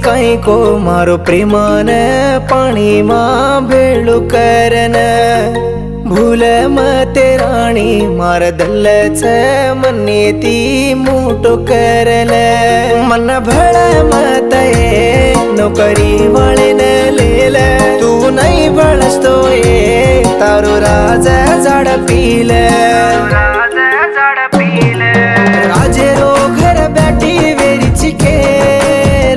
कहीं को मारो प्रेमान पानी मां भेळू करन भूल मते राणी मार दल्लच मन्ने ती मोठो करल मन भळ मत नोकरी वळेन लेल तू नाही बळस्तो ये तारो राजा झाड पील राजे रो घर बैठी वेरी चिके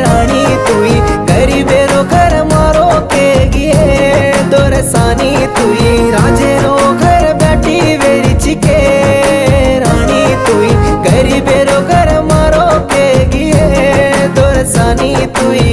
राणी तुई गरीबे रो घर मारो के गिए दोरसानी तुई राजे रो घर बैठी वेरी चिके राणी तुई गरीबे रो घर मारो के गिए दोरसानी तुई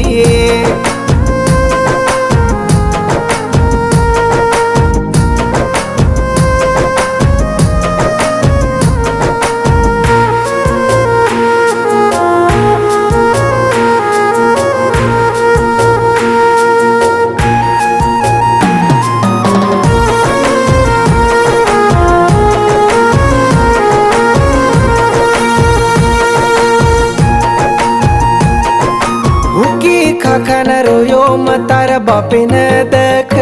खान रोयो मतार बापेन दख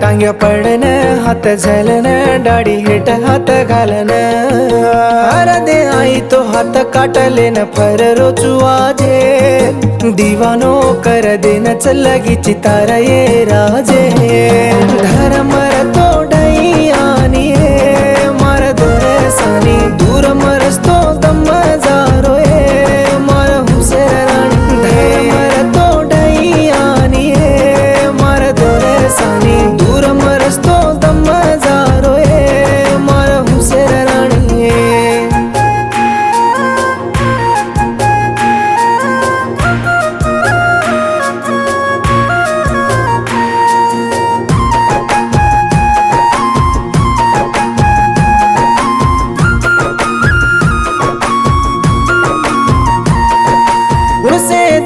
टांग्या पडन हात झलन डाडी हेट हात घालन दे आई तो हात काटलेन फर रोचू आजे दीवानो कर देन चलगी चितार ये राजे धर्मर तो डई आनी मार दोर सानी दूर मरस्तो दम जारो मार हुसेर राणी धर्मर तो डई आनी मार दोर सानी दूर मरस्तो दम जारो मार हुसेर राणी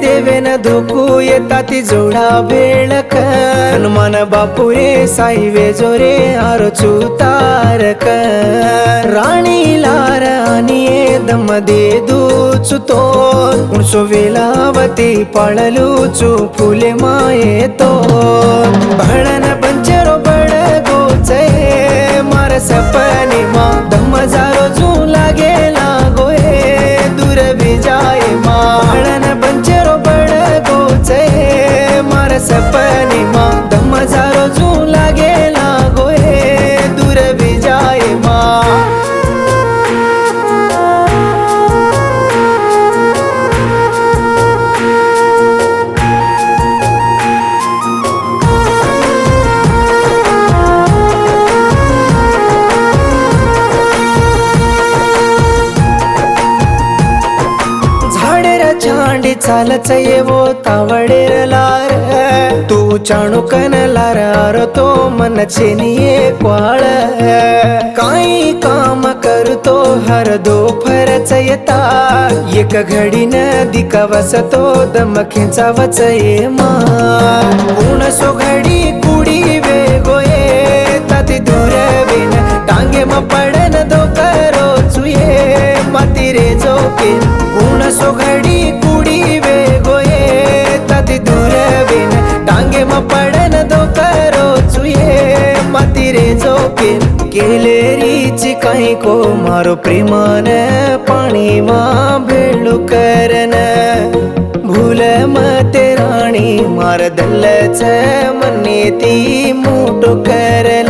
देवेन धोकू येता ती जोडा बेळक हनुमान बापू रे साई वेजो रे आरो चुतारक राणी लार आणि दम दे दूचुतो उणसो वेलावती पाळलूचू फुले माये तो भळन पंचरो बड गोचे मार सपने मा दम जारो जू लागे लागोए दूर विजाय मा भळन पंचरो बड गोचे मार सपने मा दम जारो जू लागे लागोए दूर विजाय मा चांडी चालच येवो तावडेर लार तू चाणुकन लार आरो तो मन छेनिये क्वाळ काही काम करतो हर दोफरच येता एक घडी न दिकावसतो दम खेचावच ये मा ऊन सो घडी कुडी वेगोये ताती दूर वेन टांगे म पडन दो करो चुये माती रे जोके ऊन सो घडी कुडी वेगोये ताती दूर वेन टांगे म पडन दो करो चुये माती रे जोके केलेरीची काही को मारो प्रेमान पाणी मा भेळू करन भूल मते राणी मार दल्लच मन्ने ती मोठो करल